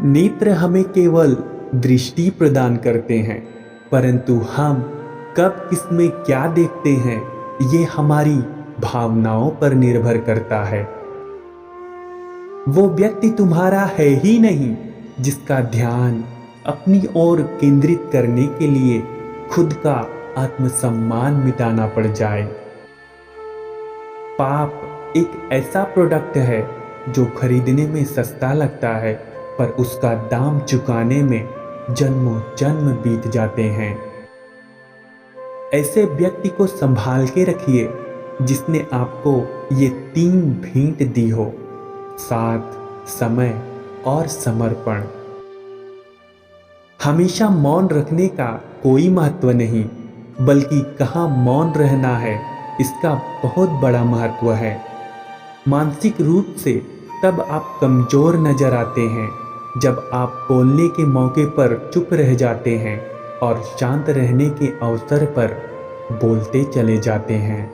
नेत्र हमें केवल दृष्टि प्रदान करते हैं, परंतु हम कब किसमें क्या देखते हैं ये हमारी भावनाओं पर निर्भर करता है। वो व्यक्ति तुम्हारा है ही नहीं जिसका ध्यान अपनी ओर केंद्रित करने के लिए खुद का आत्मसम्मान मिटाना पड़ जाए। पाप एक ऐसा प्रोडक्ट है जो खरीदने में सस्ता लगता है, पर उसका दाम चुकाने में जन्मों जन्म बीत जाते हैं। ऐसे व्यक्ति को संभाल के रखिए जिसने आपको ये 3 भेंट दी हो: साथ, समय और समर्पण। हमेशा मौन रखने का कोई महत्व नहीं, बल्कि कहाँ मौन रहना है इसका बहुत बड़ा महत्व है। मानसिक रूप से तब आप कमजोर नजर आते हैं जब आप बोलने के मौके पर चुप रह जाते हैं और शांत रहने के अवसर पर बोलते चले जाते हैं।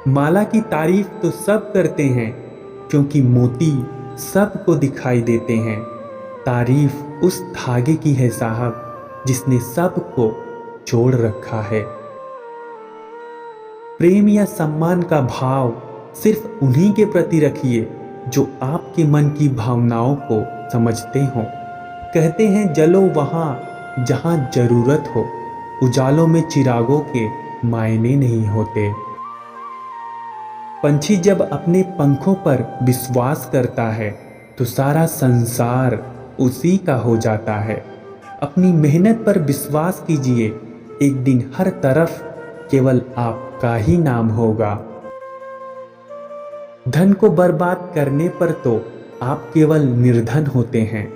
माला की तारीफ तो सब करते हैं क्योंकि मोती सबको दिखाई देते हैं। तारीफ उस धागे की है साहब जिसने सबको जोड़ रखा है। प्रेम या सम्मान का भाव सिर्फ उन्हीं के प्रति रखिए जो आपके मन की भावनाओं को समझते हो। कहते हैं जलो वहां जहां जरूरत हो, उजालों में चिरागों के मायने नहीं होते। पंछी जब अपने पंखों पर विश्वास करता है तो सारा संसार उसी का हो जाता है। अपनी मेहनत पर विश्वास कीजिए, एक दिन हर तरफ केवल आपका ही नाम होगा। धन को बर्बाद करने पर तो आप केवल निर्धन होते हैं,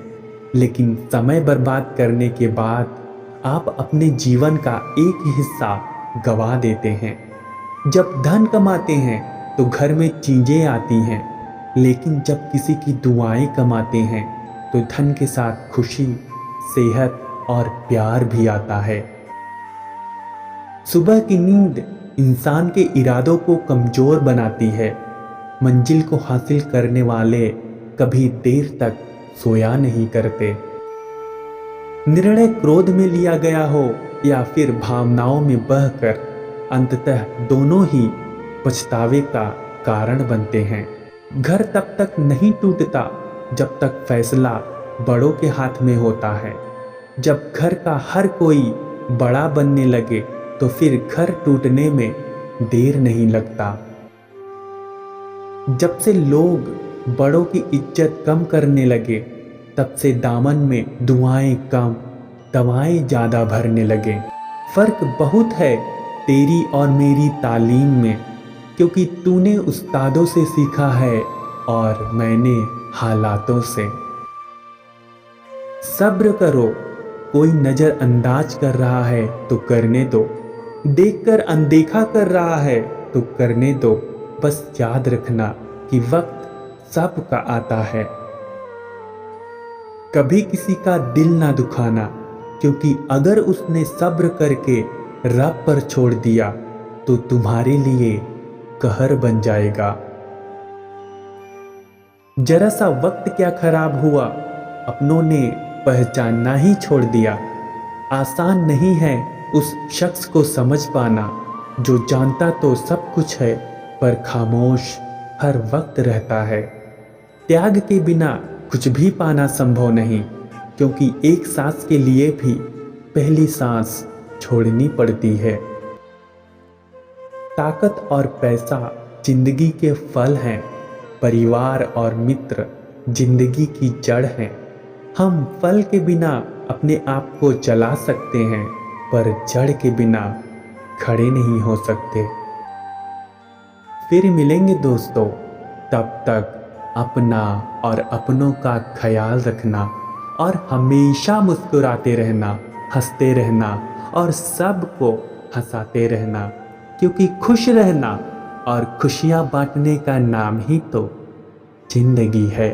लेकिन समय बर्बाद करने के बाद आप अपने जीवन का एक हिस्सा गवा देते हैं। जब धन कमाते हैं तो घर में चीजें आती हैं, लेकिन जब किसी की दुआएं कमाते हैं तो धन के साथ खुशी, सेहत और प्यार भी आता है। सुबह की नींद इंसान के इरादों को कमजोर बनाती है। मंजिल को हासिल करने वाले कभी देर तक सोया नहीं करते। निर्णय क्रोध में लिया गया हो या फिर भावनाओं में बहकर, अंततः दोनों ही पछतावे का कारण बनते हैं। घर तब तक नहीं टूटता जब तक फैसला बड़ों के हाथ में होता है। जब घर का हर कोई बड़ा बनने लगे तो फिर घर टूटने में देर नहीं लगता। जब से लोग बड़ों की इज्जत कम करने लगे, तब से दामन में दुआएं कम, दवाएं ज्यादा भरने लगे। फर्क बहुत है तेरी और मेरी तालीम में, क्योंकि तूने उस्तादों से सीखा है और मैंने हालातों से। सब्र करो, कोई नजरअंदाज कर रहा है तो करने दो, देखकर अनदेखा कर रहा है तो करने दो। बस याद रखना कि वक्त सबका आता है। कभी किसी का दिल ना दुखाना, क्योंकि अगर उसने सब्र करके रब पर छोड़ दिया तो तुम्हारे लिए कहर बन जाएगा। जरा सा वक्त क्या खराब हुआ, अपनों ने पहचानना ही छोड़ दिया। आसान नहीं है उस शख्स को समझ पाना जो जानता तो सब कुछ है पर खामोश हर वक्त रहता है। त्याग के बिना कुछ भी पाना संभव नहीं, क्योंकि एक सांस के लिए भी पहली सांस छोड़नी पड़ती है। ताकत और पैसा जिंदगी के फल हैं, परिवार और मित्र जिंदगी की जड़ हैं। हम फल के बिना अपने आप को चला सकते हैं, पर जड़ के बिना खड़े नहीं हो सकते। फिर मिलेंगे दोस्तों, तब तक अपना और अपनों का ख्याल रखना और हमेशा मुस्कुराते रहना, हंसते रहना और सबको हंसाते रहना, क्योंकि खुश रहना और खुशियां बांटने का नाम ही तो जिंदगी है।